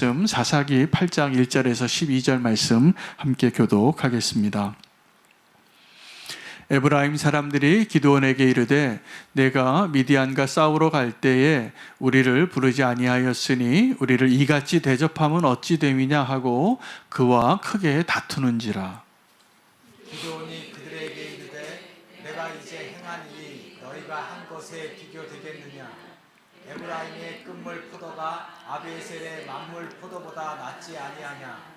말씀 사사기 8장 1절에서 12절 말씀 함께 교독하겠습니다. 에브라임 사람들이 기드온에게 이르되 내가 미디안과 싸우러 갈 때에 우리를 부르지 아니하였으니 우리를 이같이 대접함은 어찌 됨이냐 하고 그와 크게 다투는지라. 기드온이 그들에게 이르되 내가 이제 행한 일이 너희가 한 것에 비교되겠느냐. 에브라임의 끝물 포도가 아비에셀의 만물 포도보다 낫지 아니하냐.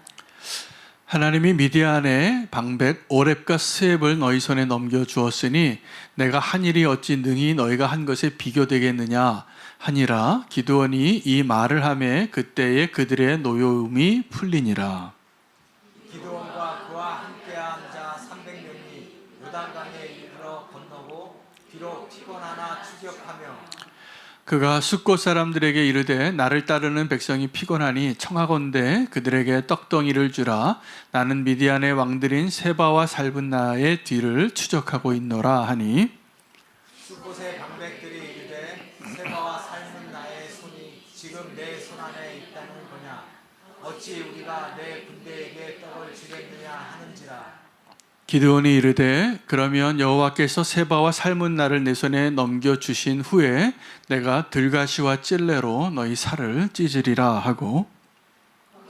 하나님이 미디안의 방백 오렙과 스앱을 너희 손에 넘겨주었으니 내가 한 일이 어찌 능히 너희가 한 것에 비교되겠느냐 하니라. 기드온이 이 말을 하매 그때에 그들의 노여움이 풀리니라. 기드온과 그와 함께한 자 300명이 요단강에 이르러 건너고 비록 피곤하나 추격하며 그가 숫곳 사람들에게 이르되 나를 따르는 백성이 피곤하니 청하건대 그들에게 떡덩이를 주라. 나는 미디안의 왕들인 세바와 살분나의 뒤를 추적하고 있노라 하니 숫곳의 방백들이 이르되 세바와 살문나의 손이 지금 내 손 안에 있다는 거냐. 어찌 우리가 내 군대에게 떡을 주겠느냐 하는지라. 기드온이 이르되 그러면 여호와께서 세바와 살문나를 내 손에 넘겨주신 후에 내가 들가시와 찔레로 너희 살을 찢으리라 하고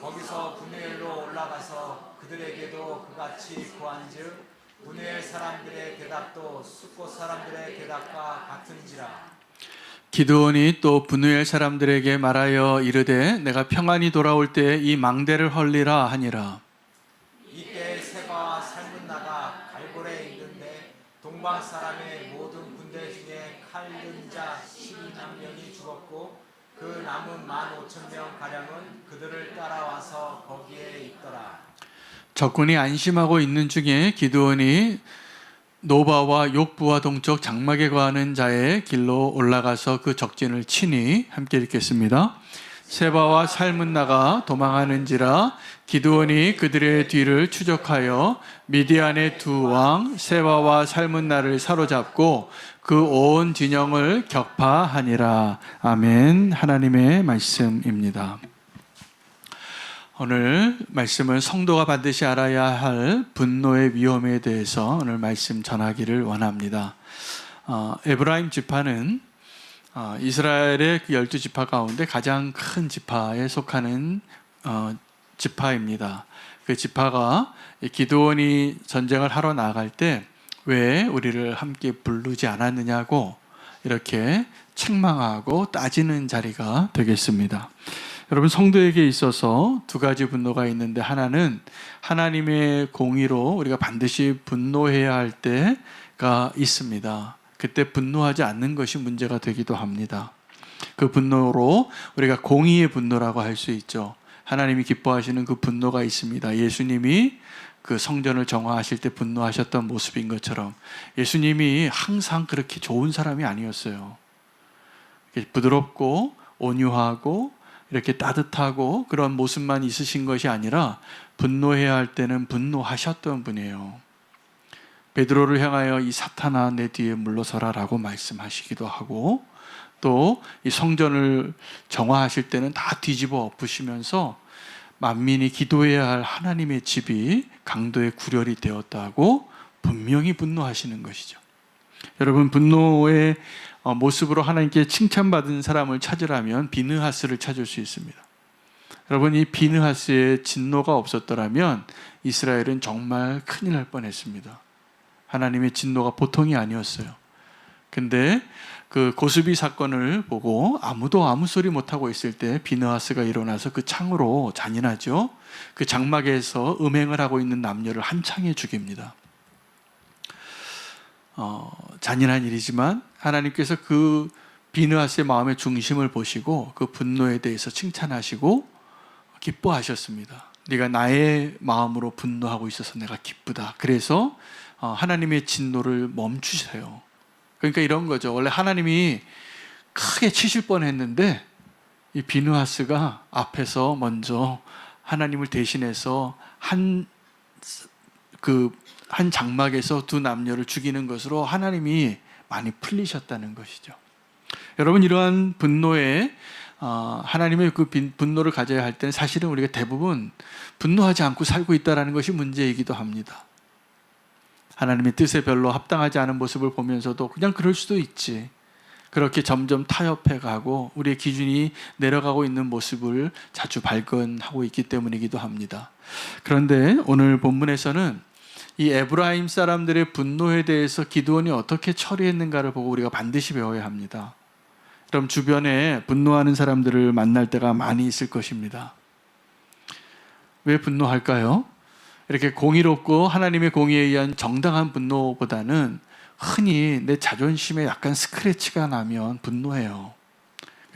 거기서 분우엘로 올라가서 그들에게도 그같이 구한즉 분우엘 사람들의 대답도 숫곳 사람들의 대답과 같은지라. 기드온이 또 분우엘 사람들에게 말하여 이르되 내가 평안히 돌아올 때 이 망대를 헐리라 하니라. 이때 세바와 살문나가 갈골에 있는데 동방 사람의 모든 군대 중에 칼 든 자 12만 명이 죽었고 그 남은 15,000명 가량은 그들을 따라와서 거기에 있더라. 적군이 안심하고 있는 중에 기드온이 노바와 욕부와 동쪽 장막에 거하는 자의 길로 올라가서 그 적진을 치니 함께 읽겠습니다. 세바와 살문나가 도망하는지라. 기드온이 그들의 뒤를 추적하여 미디안의 두 왕 세바와 살문나를 사로잡고 그 온 진영을 격파하니라. 아멘. 하나님의 말씀입니다. 오늘 말씀은 성도가 반드시 알아야 할 분노의 위험에 대해서 오늘 말씀 전하기를 원합니다. 에브라임 지파는 이스라엘의 그 12지파 가운데 가장 큰 지파에 속하는 지파입니다. 그 지파가 기드온이 전쟁을 하러 나갈 때 왜 우리를 함께 부르지 않았느냐고 이렇게 책망하고 따지는 자리가 되겠습니다. 여러분, 성도에게 있어서 두 가지 분노가 있는데 하나는 하나님의 공의로 우리가 반드시 분노해야 할 때가 있습니다. 그때 분노하지 않는 것이 문제가 되기도 합니다. 그 분노로 우리가 공의의 분노라고 할 수 있죠. 하나님이 기뻐하시는 그 분노가 있습니다. 예수님이 그 성전을 정화하실 때 분노하셨던 모습인 것처럼 예수님이 항상 그렇게 좋은 사람이 아니었어요. 부드럽고 온유하고 이렇게 따뜻하고 그런 모습만 있으신 것이 아니라 분노해야 할 때는 분노하셨던 분이에요. 베드로를 향하여 이 사탄아 내 뒤에 물러서라 라고 말씀하시기도 하고 또 이 성전을 정화하실 때는 다 뒤집어 엎으시면서 만민이 기도해야 할 하나님의 집이 강도의 구렬이 되었다고 분명히 분노하시는 것이죠. 여러분, 분노의 모습으로 하나님께 칭찬받은 사람을 찾으라면 비느하스를 찾을 수 있습니다. 여러분, 이 비느하스의 진노가 없었더라면 이스라엘은 정말 큰일 날 뻔했습니다. 하나님의 진노가 보통이 아니었어요. 근데 그 고스비 사건을 보고 아무도 아무 소리 못하고 있을 때 비느하스가 일어나서 그 창으로, 잔인하죠, 그 장막에서 음행을 하고 있는 남녀를 한 창에 죽입니다. 잔인한 일이지만 하나님께서 그 비느하스의 마음의 중심을 보시고 그 분노에 대해서 칭찬하시고 기뻐하셨습니다. 네가 나의 마음으로 분노하고 있어서 내가 기쁘다. 그래서 하나님의 진노를 멈추세요. 그러니까 이런 거죠. 원래 하나님이 크게 치실 뻔했는데 이 비느하스가 앞에서 먼저 하나님을 대신해서 한 장막에서 두 남녀를 죽이는 것으로 하나님이 많이 풀리셨다는 것이죠. 여러분, 이러한 분노의 하나님의 그 분노를 가져야 할 때는 사실은 우리가 대부분 분노하지 않고 살고 있다는 것이 문제이기도 합니다. 하나님의 뜻에 별로 합당하지 않은 모습을 보면서도 그냥 그럴 수도 있지. 그렇게 점점 타협해 가고 우리의 기준이 내려가고 있는 모습을 자주 발견하고 있기 때문이기도 합니다. 그런데 오늘 본문에서는 이 에브라임 사람들의 분노에 대해서 기드온이 어떻게 처리했는가를 보고 우리가 반드시 배워야 합니다. 그럼 주변에 분노하는 사람들을 만날 때가 많이 있을 것입니다. 왜 분노할까요? 이렇게 공의롭고 하나님의 공의에 의한 정당한 분노보다는 흔히 내 자존심에 약간 스크래치가 나면 분노해요.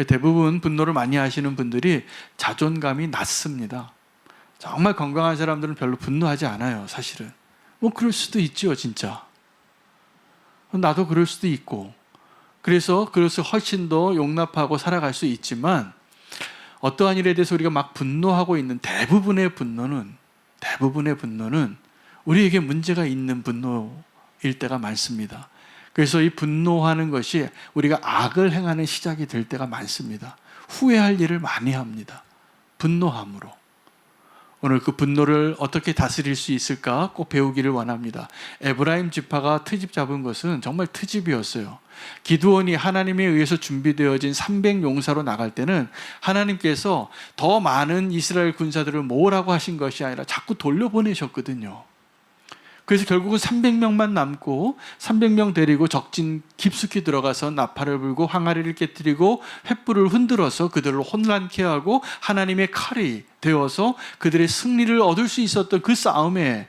대부분 분노를 많이 하시는 분들이 자존감이 낮습니다. 정말 건강한 사람들은 별로 분노하지 않아요, 사실은. 뭐 그럴 수도 있죠, 진짜. 나도 그럴 수도 있고. 그래서 훨씬 더 용납하고 살아갈 수 있지만 어떠한 일에 대해서 우리가 막 분노하고 있는 대부분의 분노는 우리에게 문제가 있는 분노일 때가 많습니다. 그래서 이 분노하는 것이 우리가 악을 행하는 시작이 될 때가 많습니다. 후회할 일을 많이 합니다. 분노함으로. 오늘 그 분노를 어떻게 다스릴 수 있을까 꼭 배우기를 원합니다. 에브라임 지파가 트집 잡은 것은 정말 트집이었어요. 기드온이 하나님에 의해서 준비되어진 300용사로 나갈 때는 하나님께서 더 많은 이스라엘 군사들을 모으라고 하신 것이 아니라 자꾸 돌려보내셨거든요. 그래서 결국은 300명만 남고 300명 데리고 적진 깊숙이 들어가서 나팔을 불고 항아리를 깨뜨리고 횃불을 흔들어서 그들을 혼란케 하고 하나님의 칼이 되어서 그들의 승리를 얻을 수 있었던 그 싸움에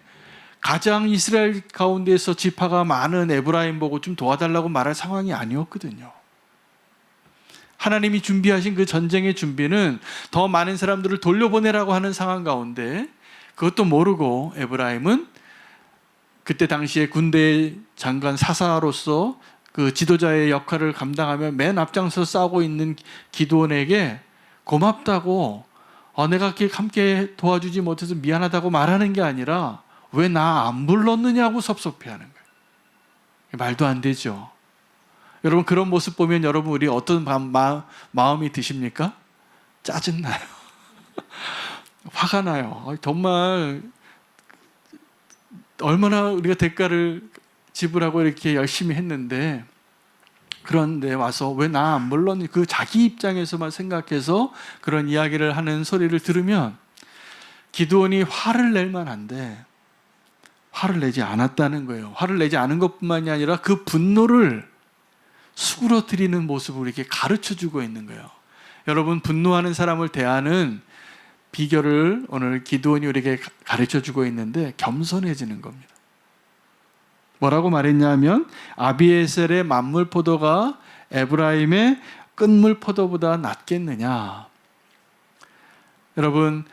가장 이스라엘 가운데서 지파가 많은 에브라임 보고 좀 도와달라고 말할 상황이 아니었거든요. 하나님이 준비하신 그 전쟁의 준비는 더 많은 사람들을 돌려보내라고 하는 상황 가운데 그것도 모르고 에브라임은 그때 당시에 군대 장관 사사로서 그 지도자의 역할을 감당하며 맨 앞장서 싸우고 있는 기드온에게 고맙다고 내가 함께 도와주지 못해서 미안하다고 말하는 게 아니라 왜 나 안 불렀느냐고 섭섭해하는 거예요. 말도 안 되죠. 여러분 그런 모습 보면 여러분 우리 어떤 마음이 드십니까? 짜증나요. 화가 나요. 정말 얼마나 우리가 대가를 지불하고 이렇게 열심히 했는데 그런데 와서 왜 나 안 불렀니? 그 자기 입장에서만 생각해서 그런 이야기를 하는 소리를 들으면 기드온이 화를 낼 만한데 화를 내지 않았다는 거예요. 화를 내지 않은 것뿐만이 아니라 그 분노를 수그러뜨리는 모습을 우리에게 가르쳐주고 있는 거예요. 여러분 분노하는 사람을 대하는 비결을 오늘 기드온이 우리에게 가르쳐주고 있는데 겸손해지는 겁니다. 뭐라고 말했냐면 아비에셀의 만물 포도가 에브라임의 끝물 포도보다 낫겠느냐. 여러분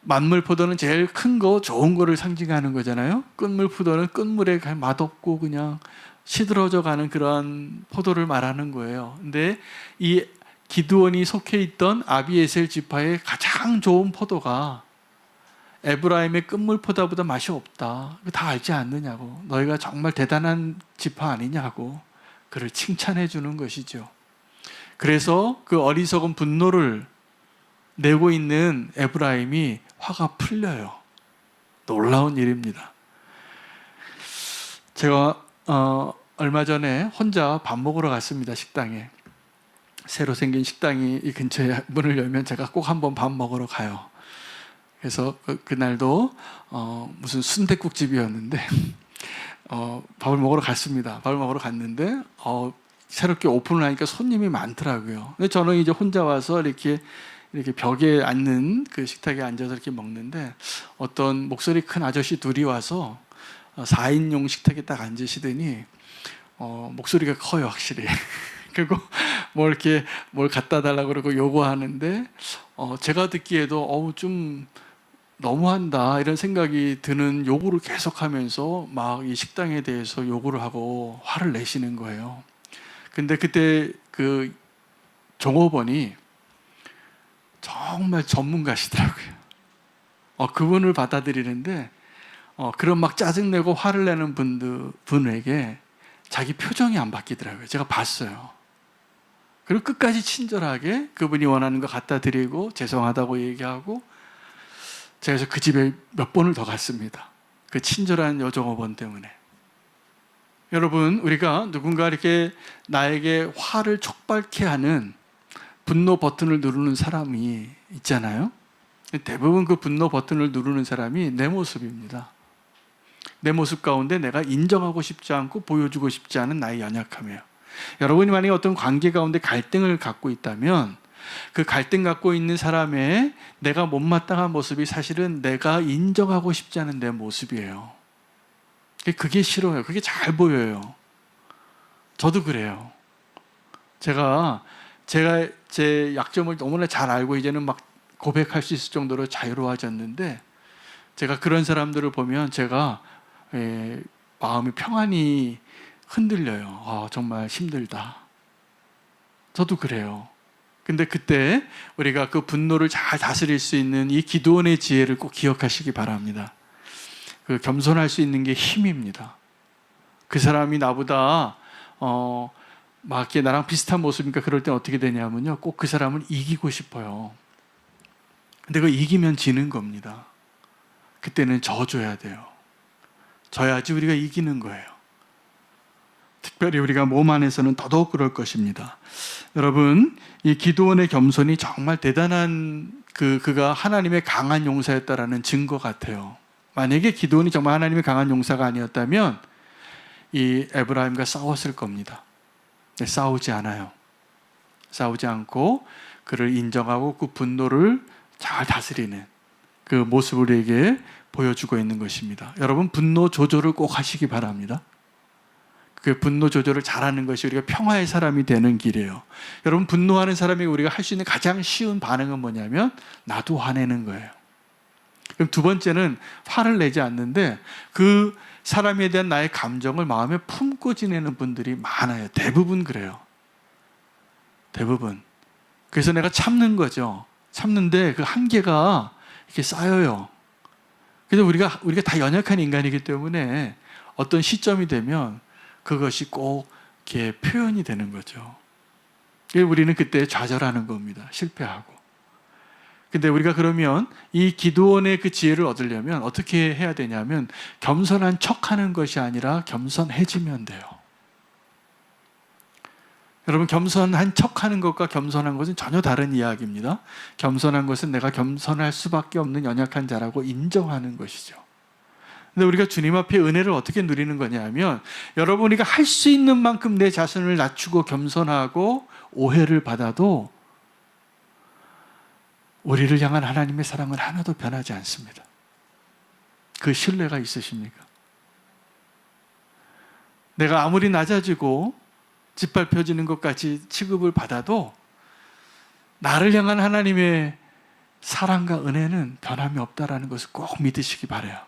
만물 포도는 제일 큰 거 좋은 거를 상징하는 거잖아요. 끝물 포도는 끝물에 맛없고 그냥 시들어져 가는 그런 포도를 말하는 거예요. 근데 이 기드온이 속해 있던 아비에셀 지파의 가장 좋은 포도가 에브라임의 끝물 포도보다 맛이 없다. 다 알지 않느냐고. 너희가 정말 대단한 지파 아니냐고. 그를 칭찬해 주는 것이죠. 그래서 그 어리석은 분노를 내고 있는 에브라임이 화가 풀려요. 놀라운 일입니다. 제가 얼마 전에 혼자 밥 먹으러 갔습니다. 식당에. 새로 생긴 식당이 이 근처에 문을 열면 제가 꼭 한번 밥 먹으러 가요. 그래서 그날도 무슨 순댓국집이었는데 밥을 먹으러 갔습니다. 밥을 먹으러 갔는데 새롭게 오픈을 하니까 손님이 많더라고요. 근데 저는 이제 혼자 와서 이렇게 벽에 앉는 그 식탁에 앉아서 이렇게 먹는데 어떤 목소리 큰 아저씨 둘이 와서 4인용 식탁에 딱 앉으시더니 목소리가 커요, 확실히. 그리고 뭘 갖다 달라고 그러고 요구하는데 제가 듣기에도 좀 너무한다 이런 생각이 드는 요구를 계속하면서 막 이 식당에 대해서 요구를 하고 화를 내시는 거예요. 근데 그때 그 종업원이 정말 전문가시더라고요. 그분을 받아들이는데 그런 막 짜증내고 화를 내는 분에게 자기 표정이 안 바뀌더라고요. 제가 봤어요. 그리고 끝까지 친절하게 그분이 원하는 거 갖다 드리고 죄송하다고 얘기하고, 제가 그래서 그 집에 몇 번을 더 갔습니다. 그 친절한 여종업원 때문에. 여러분, 우리가 누군가 이렇게 나에게 화를 촉발케 하는 분노 버튼을 누르는 사람이 있잖아요. 대부분 그 분노 버튼을 누르는 사람이 내 모습입니다. 내 모습 가운데 내가 인정하고 싶지 않고 보여주고 싶지 않은 나의 연약함이에요. 여러분이 만약에 어떤 관계 가운데 갈등을 갖고 있다면 그 갈등 갖고 있는 사람의 내가 못마땅한 모습이 사실은 내가 인정하고 싶지 않은 내 모습이에요. 그게 싫어요. 그게 잘 보여요. 저도 그래요. 제가 제 약점을 너무나 잘 알고 이제는 막 고백할 수 있을 정도로 자유로워졌는데, 제가 그런 사람들을 보면 제가 마음이 평안히 흔들려요. 정말 힘들다. 저도 그래요. 근데 그때 우리가 그 분노를 잘 다스릴 수 있는 이 기도원의 지혜를 꼭 기억하시기 바랍니다. 그 겸손할 수 있는 게 힘입니다. 그 사람이 나보다 막 이렇게 나랑 비슷한 모습이니까 그럴 땐 어떻게 되냐면요, 꼭 그 사람을 이기고 싶어요. 근데 그 이기면 지는 겁니다. 그때는 져줘야 돼요. 져야지 우리가 이기는 거예요. 특별히 우리가 몸 안에서는 더더욱 그럴 것입니다. 여러분, 이 기드온의 겸손이 정말 대단한 그가 하나님의 강한 용사였다라는 증거 같아요. 만약에 기드온이 정말 하나님의 강한 용사가 아니었다면 이 에브라임과 싸웠을 겁니다. 싸우지 않아요. 싸우지 않고 그를 인정하고 그 분노를 잘 다스리는 그 모습을 우리에게 보여주고 있는 것입니다. 여러분, 분노 조절을 꼭 하시기 바랍니다. 그 분노 조절을 잘하는 것이 우리가 평화의 사람이 되는 길이에요. 여러분, 분노하는 사람이 우리가 할 수 있는 가장 쉬운 반응은 뭐냐면 나도 화내는 거예요. 그럼 두 번째는 화를 내지 않는데 그 사람에 대한 나의 감정을 마음에 품고 지내는 분들이 많아요. 대부분 그래요. 대부분. 그래서 내가 참는 거죠. 참는데 그 한계가 이렇게 쌓여요. 그래서 우리가 다 연약한 인간이기 때문에 어떤 시점이 되면 그것이 꼭 이렇게 표현이 되는 거죠. 우리는 그때 좌절하는 겁니다. 실패하고. 근데 우리가 그러면 이 기드온의 그 지혜를 얻으려면 어떻게 해야 되냐면 겸손한 척하는 것이 아니라 겸손해지면 돼요. 여러분, 겸손한 척하는 것과 겸손한 것은 전혀 다른 이야기입니다. 겸손한 것은 내가 겸손할 수밖에 없는 연약한 자라고 인정하는 것이죠. 근데 우리가 주님 앞에 은혜를 어떻게 누리는 거냐면, 여러분, 우리가 할 수 있는 만큼 내 자신을 낮추고 겸손하고 오해를 받아도 우리를 향한 하나님의 사랑은 하나도 변하지 않습니다. 그 신뢰가 있으십니까? 내가 아무리 낮아지고 짓밟혀지는 것까지 취급을 받아도 나를 향한 하나님의 사랑과 은혜는 변함이 없다라는 것을 꼭 믿으시기 바라요.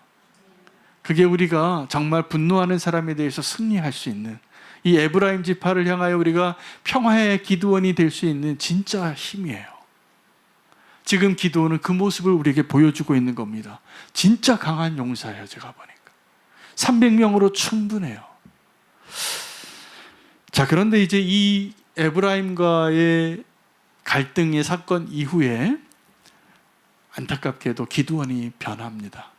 그게 우리가 정말 분노하는 사람에 대해서 승리할 수 있는, 이 에브라임 지파를 향하여 우리가 평화의 기드온이 될 수 있는 진짜 힘이에요. 지금 기드온은 그 모습을 우리에게 보여주고 있는 겁니다. 진짜 강한 용사예요. 제가 보니까 300명으로 충분해요. 자, 그런데 이제 이 에브라임과의 갈등의 사건 이후에 안타깝게도 기드온이 변합니다.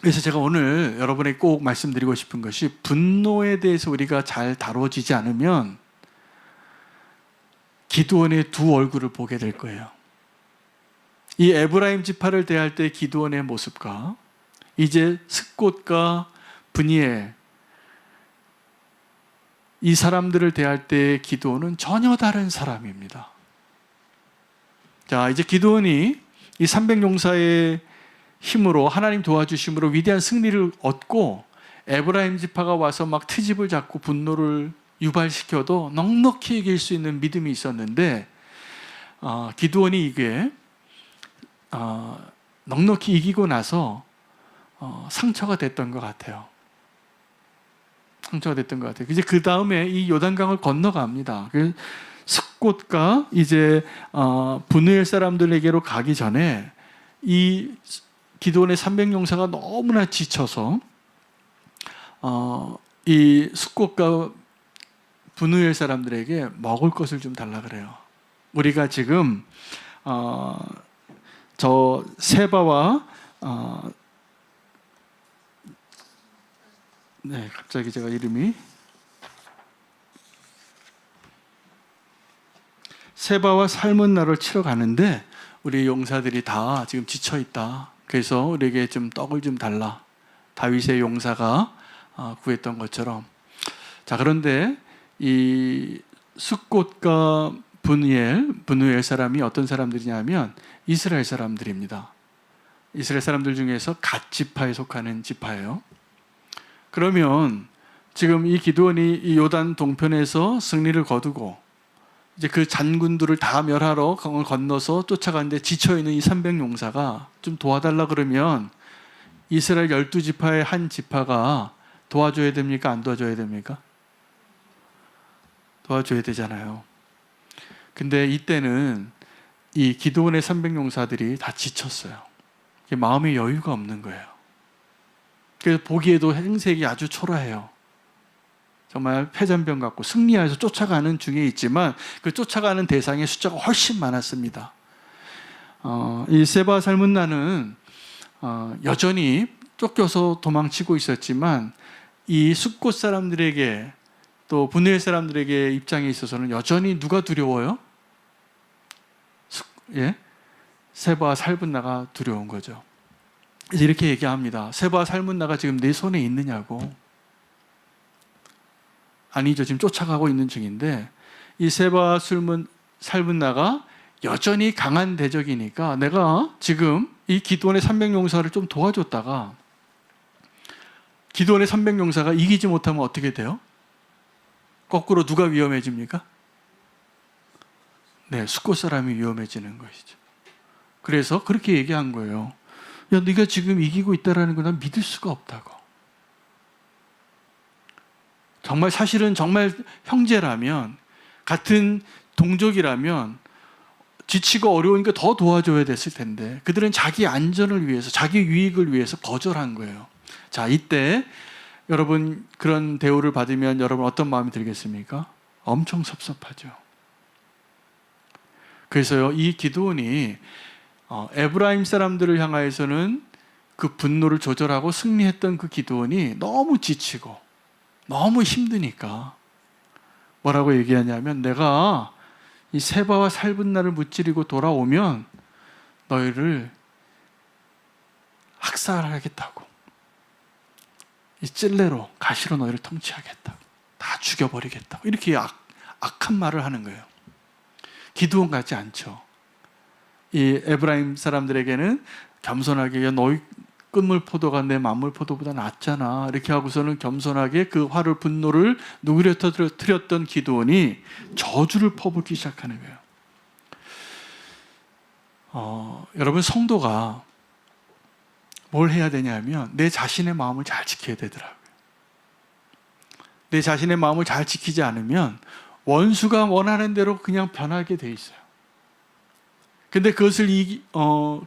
그래서 제가 오늘 여러분에게 꼭 말씀드리고 싶은 것이, 분노에 대해서 우리가 잘 다뤄지지 않으면 기드온의 두 얼굴을 보게 될 거예요. 이 에브라임 지파를 대할 때 기드온의 모습과 이제 슥곶과 브니엘, 이 사람들을 대할 때 기드온은 전혀 다른 사람입니다. 자, 이제 기드온이 이 300용사의 힘으로, 하나님 도와주심으로 위대한 승리를 얻고 에브라임 지파가 와서 막 트집을 잡고 분노를 유발시켜도 넉넉히 이길 수 있는 믿음이 있었는데, 기드온이 이게 넉넉히 이기고 나서 상처가 됐던 것 같아요. 상처가 됐던 것 같아요. 이제 그 다음에 이 요단강을 건너갑니다. 슥곶과 이제 브누엘 사람들에게로 가기 전에 이 기드온의 300용사가 너무나 지쳐서 이 슥곶과 분우엘 사람들에게 먹을 것을 좀 달라 그래요. 우리가 지금 저 세바와 네, 갑자기 제가 이름이 세바와 살문나를 치러 가는데 우리 용사들이 다 지금 지쳐 있다. 그래서 우리에게 좀 떡을 좀 달라. 다윗의 용사가 구했던 것처럼. 자, 그런데 이 숫꽃과 분우엘 사람이 어떤 사람들이냐면 이스라엘 사람들입니다. 이스라엘 사람들 중에서 갓 지파에 속하는 지파예요. 그러면 지금 이 기드온이 이 요단 동편에서 승리를 거두고 이제 그 잔군들을 다 멸하러 강을 건너서 쫓아가는데 지쳐있는 이 300용사가 좀 도와달라 그러면 이스라엘 12지파의 한 지파가 도와줘야 됩니까? 안 도와줘야 됩니까? 도와줘야 되잖아요. 근데 이때는 이 기드온의 300용사들이 다 지쳤어요. 마음의 여유가 없는 거예요. 그래서 보기에도 행색이 아주 초라해요. 정말 패잔병 같고 승리하여서 쫓아가는 중에 있지만 그 쫓아가는 대상의 숫자가 훨씬 많았습니다. 이 세바 살문나는 여전히 쫓겨서 도망치고 있었지만 이 숫곳 사람들에게 또 분우엘 사람들에게 입장에 있어서는 여전히 누가 두려워요? 세바와 살문나가 두려운 거죠. 그래서 이렇게 얘기합니다. 세바와 살문나가 지금 내 손에 있느냐고. 아니죠. 지금 쫓아가고 있는 중인데 이 세바와 살문나가 여전히 강한 대적이니까 내가 지금 이 기드온의 300용사를 좀 도와줬다가 기드온의 300용사가 이기지 못하면 어떻게 돼요? 거꾸로 누가 위험해집니까? 네, 숫곳 사람이 위험해지는 것이죠. 그래서 그렇게 얘기한 거예요. 야, 네가 지금 이기고 있다라는 걸 난 믿을 수가 없다고. 정말 사실은 정말 형제라면 같은 동족이라면 지치고 어려우니까 더 도와줘야 됐을 텐데 그들은 자기 안전을 위해서 자기 유익을 위해서 거절한 거예요. 자, 이때 여러분 그런 대우를 받으면 여러분 어떤 마음이 들겠습니까? 엄청 섭섭하죠. 그래서요, 이 기드온이 에브라임 사람들을 향하여서는 그 분노를 조절하고 승리했던 그 기드온이 너무 지치고 너무 힘드니까 뭐라고 얘기하냐면 내가 이 세바와 살문나를 무찌르고 돌아오면 너희를 학살하겠다고, 이 찔레로 가시로 너희를 통치하겠다고, 다 죽여버리겠다고 이렇게 악한 말을 하는 거예요. 기드온 같지 않죠. 이 에브라임 사람들에게는 겸손하게 야, 너희 끝물 포도가 내 만물 포도보다 낫잖아 이렇게 하고서는 겸손하게 그 화를 분노를 누구려 터뜨렸던 기드온이 저주를 퍼붓기 시작하는 거예요. 여러분 성도가 뭘 해야 되냐면 내 자신의 마음을 잘 지켜야 되더라고요. 내 자신의 마음을 잘 지키지 않으면 원수가 원하는 대로 그냥 변하게 돼 있어요. 근데 그것을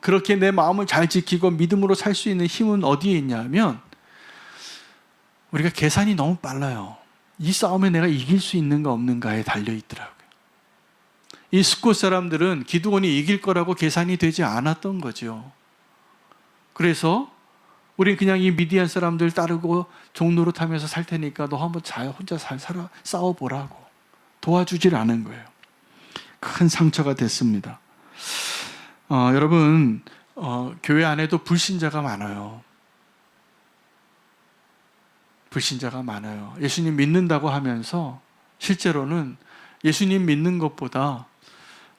그렇게 내 마음을 잘 지키고 믿음으로 살 수 있는 힘은 어디에 있냐면 우리가 계산이 너무 빨라요. 이 싸움에 내가 이길 수 있는가 없는가에 달려 있더라고요. 이 숫곳 사람들은 기드온이 이길 거라고 계산이 되지 않았던 거죠. 그래서 우린 그냥 이 미디안 사람들 따르고 종노릇하면서 살 테니까 너 한번 혼자 싸워보라고 도와주질 않은 거예요. 큰 상처가 됐습니다. 여러분 교회 안에도 불신자가 많아요. 불신자가 많아요. 예수님 믿는다고 하면서 실제로는 예수님 믿는 것보다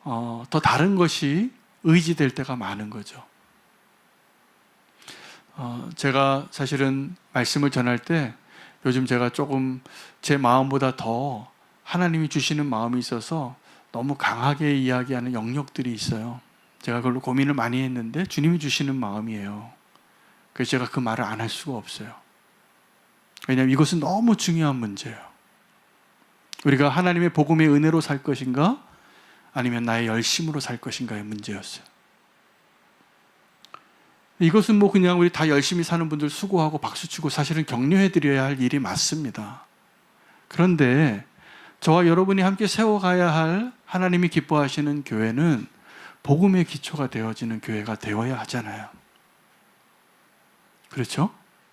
더 다른 것이 의지될 때가 많은 거죠. 제가 사실은 말씀을 전할 때 요즘 제가 조금 제 마음보다 더 하나님이 주시는 마음이 있어서 너무 강하게 이야기하는 영역들이 있어요. 제가 그걸로 고민을 많이 했는데 주님이 주시는 마음이에요. 그래서 제가 그 말을 안 할 수가 없어요. 왜냐하면 이것은 너무 중요한 문제예요. 우리가 하나님의 복음의 은혜로 살 것인가 아니면 나의 열심으로 살 것인가의 문제였어요. 이것은 뭐 그냥 우리 다 열심히 사는 분들 수고하고 박수치고 사실은 격려해드려야 할 일이 맞습니다. 그런데 저와 여러분이 함께 세워가야 할 하나님이 기뻐하시는 교회는 복음의 기초가 되어지는 교회가 되어야 하잖아요. 그렇죠?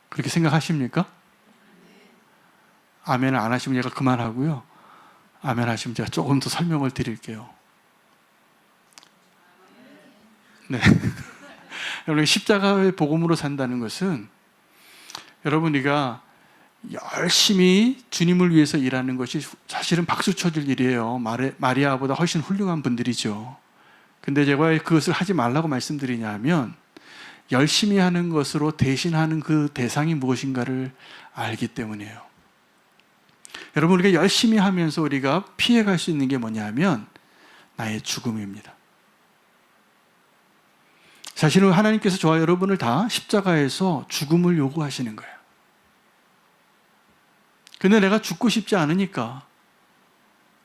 그렇게 생각하십니까? 아멘 안 하시면 제가 그만하고요. 아멘 하시면 제가 조금 더 설명을 드릴게요. 네. 여러분, 십자가의 복음으로 산다는 것은 여러분, 우리가 열심히 주님을 위해서 일하는 것이 사실은 박수 쳐줄 일이에요. 마리아보다 훨씬 훌륭한 분들이죠. 근데 제가 그것을 하지 말라고 말씀드리냐면, 열심히 하는 것으로 대신하는 그 대상이 무엇인가를 알기 때문이에요. 여러분, 우리가 열심히 하면서 우리가 피해갈 수 있는 게 뭐냐면 나의 죽음입니다. 사실은 하나님께서 저와 여러분을 다 십자가에서 죽음을 요구하시는 거예요. 근데 내가 죽고 싶지 않으니까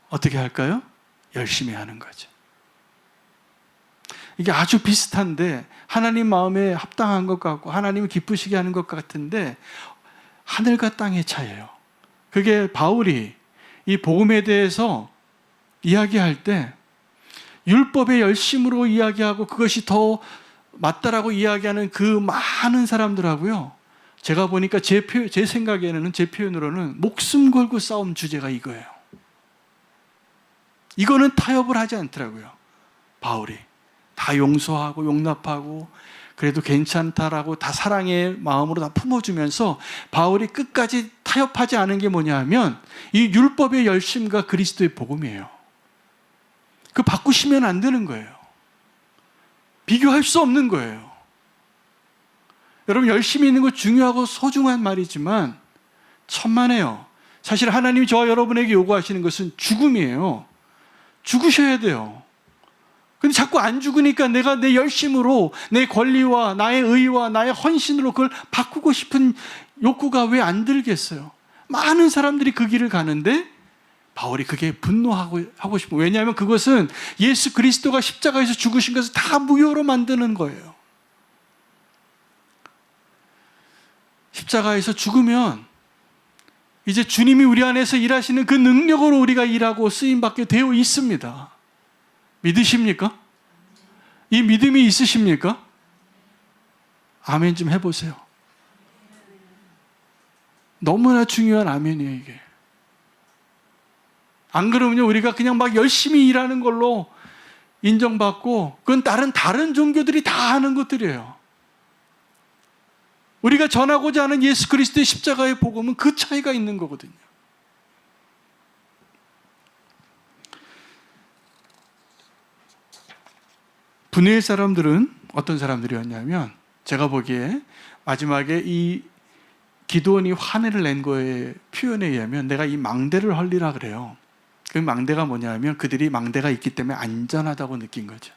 어떻게 할까요? 열심히 하는 거죠. 이게 아주 비슷한데 하나님 마음에 합당한 것 같고 하나님을 기쁘시게 하는 것 같은데 하늘과 땅의 차이예요. 그게 바울이 이 복음에 대해서 이야기할 때 율법의 열심으로 이야기하고 그것이 더 맞다라고 이야기하는 그 많은 사람들하고요, 제가 보니까 제 생각에는, 제 표현으로는 목숨 걸고 싸움 주제가 이거예요. 이거는 타협을 하지 않더라고요. 바울이 다 용서하고 용납하고 그래도 괜찮다라고 다 사랑의 마음으로 다 품어주면서 바울이 끝까지 타협하지 않은 게 뭐냐 하면 이 율법의 열심과 그리스도의 복음이에요. 그 바꾸시면 안 되는 거예요. 비교할 수 없는 거예요. 여러분, 열심히 있는 거 중요하고 소중한 말이지만 천만에요. 사실 하나님이 저와 여러분에게 요구하시는 것은 죽음이에요. 죽으셔야 돼요. 근데 자꾸 안 죽으니까 내가 내 열심으로 내 권리와 나의 의와 나의 헌신으로 그걸 바꾸고 싶은 욕구가 왜 안 들겠어요? 많은 사람들이 그 길을 가는데 바울이 그게 분노하고 싶은 거예요. 왜냐하면 그것은 예수 그리스도가 십자가에서 죽으신 것을 다 무효로 만드는 거예요. 십자가에서 죽으면 이제 주님이 우리 안에서 일하시는 그 능력으로 우리가 일하고 쓰임받게 되어 있습니다. 믿으십니까? 이 믿음이 있으십니까? 아멘 좀 해보세요. 너무나 중요한 아멘이에요, 이게. 안 그러면요, 우리가 그냥 막 열심히 일하는 걸로 인정받고, 그건 다른 종교들이 다 하는 것들이에요. 우리가 전하고자 하는 예수 그리스도의 십자가의 복음은 그 차이가 있는 거거든요. 분해의 사람들은 어떤 사람들이었냐면, 제가 보기에 마지막에 이 기드온이 화내를 낸 거의 표현에 의하면 내가 이 망대를 헐리라 그래요. 그 망대가 뭐냐면 그들이 망대가 있기 때문에 안전하다고 느낀 거죠.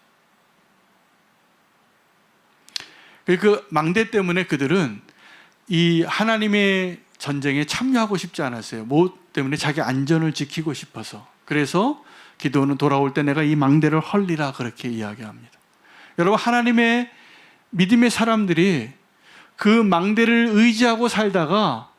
그 망대 때문에 그들은 이 하나님의 전쟁에 참여하고 싶지 않았어요. 뭐 때문에? 자기 안전을 지키고 싶어서. 그래서 기드온은 돌아올 때 내가 이 망대를 헐리라 그렇게 이야기합니다. 여러분, 하나님의 믿음의 사람들이 그 망대를 의지하고 살다가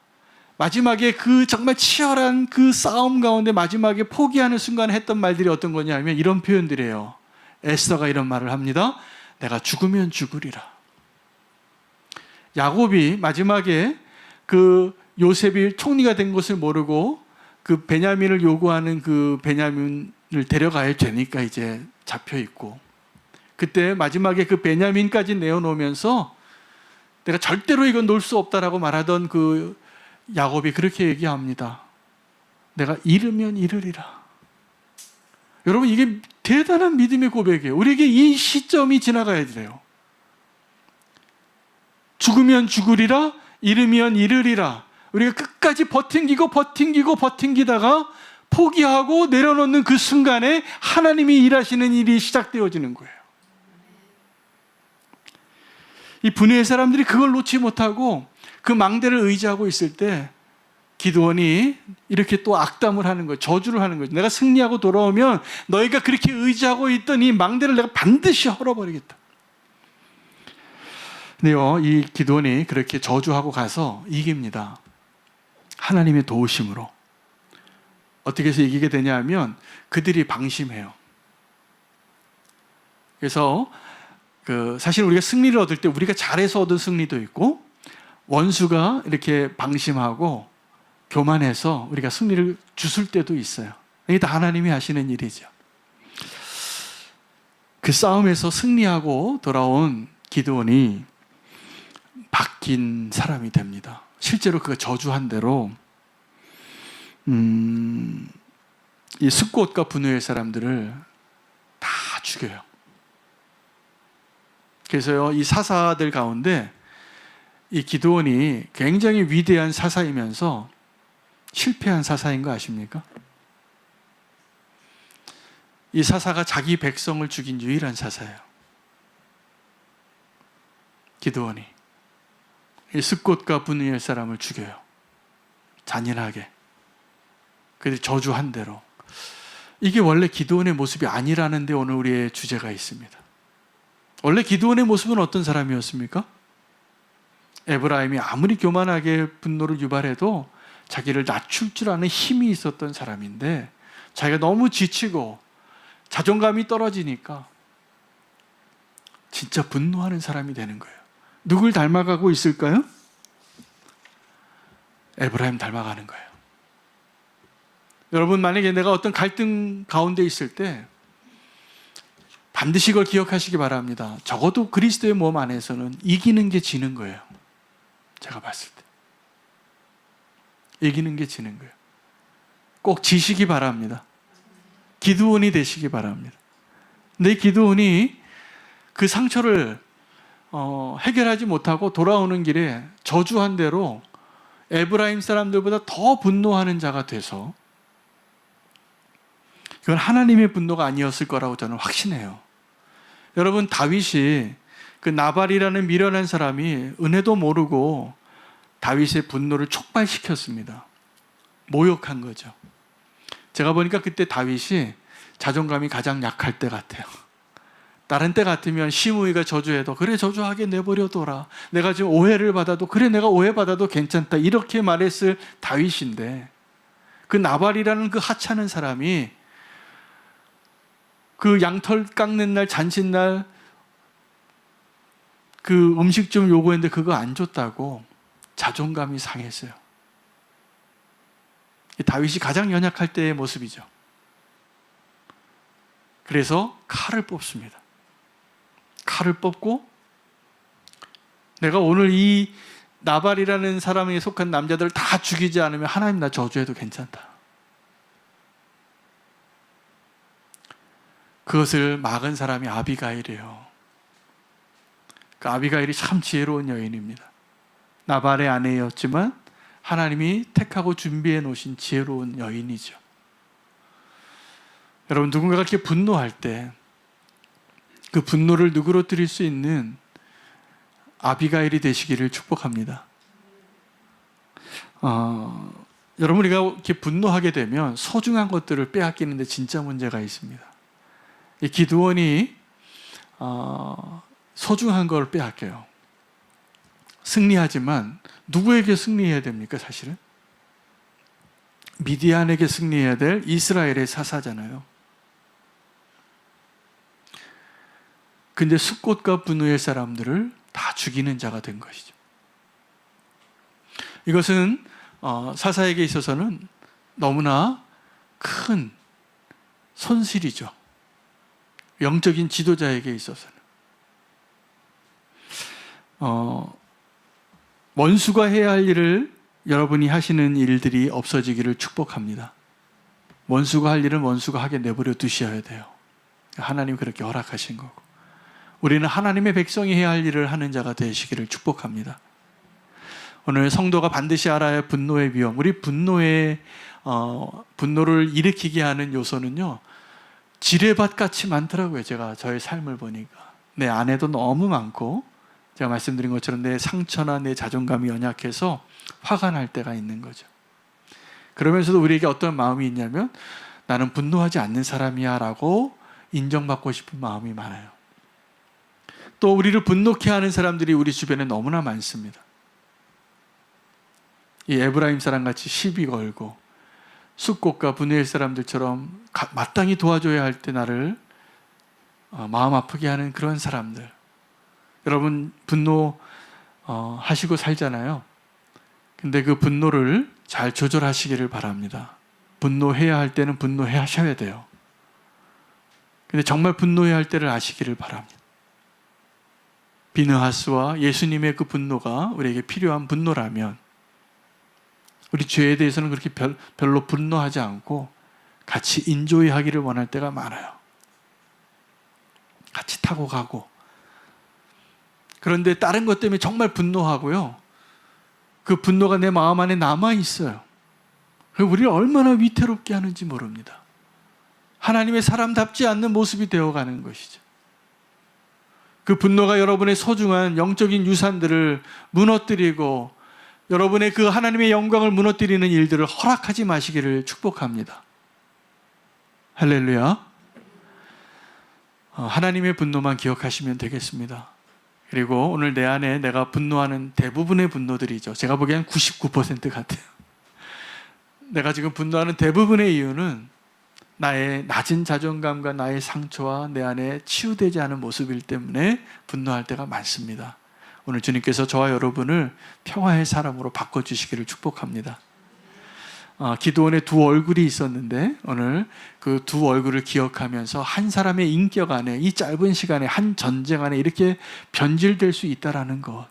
마지막에 그 정말 치열한 그 싸움 가운데 마지막에 포기하는 순간에 했던 말들이 어떤 거냐면 이런 표현들이에요. 에스더가 이런 말을 합니다. 내가 죽으면 죽으리라. 야곱이 마지막에 그 요셉이 총리가 된 것을 모르고 그 베냐민을 요구하는 그 베냐민을 데려가야 되니까 이제 잡혀 있고, 그때 마지막에 그 베냐민까지 내어놓으면서 내가 절대로 이건 놓을 수 없다라고 말하던 그 야곱이 그렇게 얘기합니다. 내가 잃으면 잃으리라. 여러분, 이게 대단한 믿음의 고백이에요. 우리에게 이 시점이 지나가야 돼요. 죽으면 죽으리라, 잃으면 잃으리라. 우리가 끝까지 버팅기다가 포기하고 내려놓는 그 순간에 하나님이 일하시는 일이 시작되어지는 거예요. 이 분해의 사람들이 그걸 놓지 못하고 그 망대를 의지하고 있을 때 기드온이 이렇게 또 악담을 하는 거예요. 저주를 하는 거예요. 내가 승리하고 돌아오면 너희가 그렇게 의지하고 있던 이 망대를 내가 반드시 헐어버리겠다. 근데요, 이 기드온이 그렇게 저주하고 가서 이깁니다. 하나님의 도우심으로. 어떻게 해서 이기게 되냐 하면 그들이 방심해요. 그래서 사실 우리가 승리를 얻을 때 우리가 잘해서 얻은 승리도 있고 원수가 이렇게 방심하고 교만해서 우리가 승리를 주술 때도 있어요. 이게 다 하나님이 하시는 일이죠. 그 싸움에서 승리하고 돌아온 기드온이 바뀐 사람이 됩니다. 실제로 그가 저주한 대로 이 숫곳과 분노의 사람들을 다 죽여요. 그래서요, 이 사사들 가운데 이 기드온이 굉장히 위대한 사사이면서 실패한 사사인 거 아십니까? 이 사사가 자기 백성을 죽인 유일한 사사예요. 기드온이 이 숫곳과 분노의 사람을 죽여요. 잔인하게. 그들이 저주한 대로. 이게 원래 기드온의 모습이 아니라는 데 오늘 우리의 주제가 있습니다. 원래 기드온의 모습은 어떤 사람이었습니까? 에브라임이 아무리 교만하게 분노를 유발해도 자기를 낮출 줄 아는 힘이 있었던 사람인데 자기가 너무 지치고 자존감이 떨어지니까 진짜 분노하는 사람이 되는 거예요. 누굴 닮아가고 있을까요? 에브라임 닮아가는 거예요. 여러분, 만약에 내가 어떤 갈등 가운데 있을 때 반드시 이걸 기억하시기 바랍니다. 적어도 그리스도의 몸 안에서는 이기는 게 지는 거예요. 제가 봤을 때 이기는 게 지는 거예요. 꼭 지시기 바랍니다. 기드온이 되시기 바랍니다. 근데 기드온이 그 상처를 해결하지 못하고 돌아오는 길에 저주한 대로 에브라임 사람들보다 더 분노하는 자가 돼서 그건 하나님의 분노가 아니었을 거라고 저는 확신해요. 여러분, 다윗이 그 나발이라는 미련한 사람이 은혜도 모르고 다윗의 분노를 촉발시켰습니다. 모욕한 거죠. 제가 보니까 그때 다윗이 자존감이 가장 약할 때 같아요. 다른 때 같으면 시므이가 저주해도 그래, 저주하게 내버려둬라. 내가 지금 오해를 받아도 그래, 내가 오해받아도 괜찮다. 이렇게 말했을 다윗인데 그 나발이라는 그 하찮은 사람이 그 양털 깎는 날, 잔칫날 그 음식 좀 요구했는데 그거 안 줬다고 자존감이 상했어요. 다윗이 가장 연약할 때의 모습이죠. 그래서 칼을 뽑습니다. 칼을 뽑고 내가 오늘 이 나발이라는 사람에 속한 남자들을 다 죽이지 않으면 하나님 나 저주해도 괜찮다. 그것을 막은 사람이 아비가일이에요. 그 아비가일이 참 지혜로운 여인입니다. 나발의 아내였지만 하나님이 택하고 준비해 놓으신 지혜로운 여인이죠. 여러분, 누군가가 이렇게 분노할 때 그 분노를 누그러뜨릴 수 있는 아비가일이 되시기를 축복합니다. 여러분, 우리가 이렇게 분노하게 되면 소중한 것들을 빼앗기는데 진짜 문제가 있습니다. 이 기드온이 소중한 걸 빼앗겨요. 승리하지만 누구에게 승리해야 됩니까? 사실은 미디안에게 승리해야 될 이스라엘의 사사잖아요. 근데 숫곳과 분노의 사람들을 다 죽이는 자가 된 것이죠. 이것은 사사에게 있어서는 너무나 큰 손실이죠. 영적인 지도자에게 있어서는. 원수가 해야 할 일을 여러분이 하시는 일들이 없어지기를 축복합니다. 원수가 할 일은 원수가 하게 내버려 두셔야 돼요. 하나님 그렇게 허락하신 거고. 우리는 하나님의 백성이 해야 할 일을 하는 자가 되시기를 축복합니다. 오늘 성도가 반드시 알아야 할 분노의 위험. 우리 분노를 일으키게 하는 요소는요, 지뢰밭같이 많더라고요. 제가 저의 삶을 보니까 내 안에도 너무 많고, 제가 말씀드린 것처럼 내 상처나 내 자존감이 연약해서 화가 날 때가 있는 거죠. 그러면서도 우리에게 어떤 마음이 있냐면 나는 분노하지 않는 사람이야 라고 인정받고 싶은 마음이 많아요. 또 우리를 분노케 하는 사람들이 우리 주변에 너무나 많습니다. 이 에브라임 사람같이 시비 걸고 숫꽃과 분노의 사람들처럼 마땅히 도와줘야 할 때 나를 마음 아프게 하는 그런 사람들. 여러분 분노 하시고 살잖아요. 근데 그 분노를 잘 조절하시기를 바랍니다. 분노해야 할 때는 분노해 하셔야 돼요. 근데 정말 분노해야 할 때를 아시기를 바랍니다. 비느하스와 예수님의 그 분노가 우리에게 필요한 분노라면 우리 죄에 대해서는 그렇게 별로 분노하지 않고 같이 인조이 하기를 원할 때가 많아요. 같이 타고 가고. 그런데 다른 것 때문에 정말 분노하고요. 그 분노가 내 마음 안에 남아있어요. 우리를 얼마나 위태롭게 하는지 모릅니다. 하나님의 사람답지 않는 모습이 되어가는 것이죠. 그 분노가 여러분의 소중한 영적인 유산들을 무너뜨리고 여러분의 그 하나님의 영광을 무너뜨리는 일들을 허락하지 마시기를 축복합니다. 할렐루야. 하나님의 분노만 기억하시면 되겠습니다. 그리고 오늘 내 안에 내가 분노하는 대부분의 분노들이죠. 제가 보기엔 99% 같아요. 내가 지금 분노하는 대부분의 이유는 나의 낮은 자존감과 나의 상처와 내 안에 치유되지 않은 모습일 때문에 분노할 때가 많습니다. 오늘 주님께서 저와 여러분을 평화의 사람으로 바꿔주시기를 축복합니다. 기도원에 두 얼굴이 있었는데 오늘 그 두 얼굴을 기억하면서 한 사람의 인격 안에 이 짧은 시간에 한 전쟁 안에 이렇게 변질될 수 있다는 것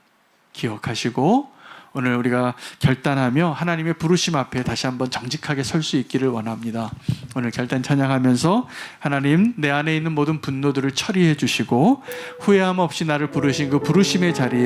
기억하시고 오늘 우리가 결단하며 하나님의 부르심 앞에 다시 한번 정직하게 설 수 있기를 원합니다. 오늘 결단 찬양하면서 하나님 내 안에 있는 모든 분노들을 처리해 주시고 후회함 없이 나를 부르신 그 부르심의 자리에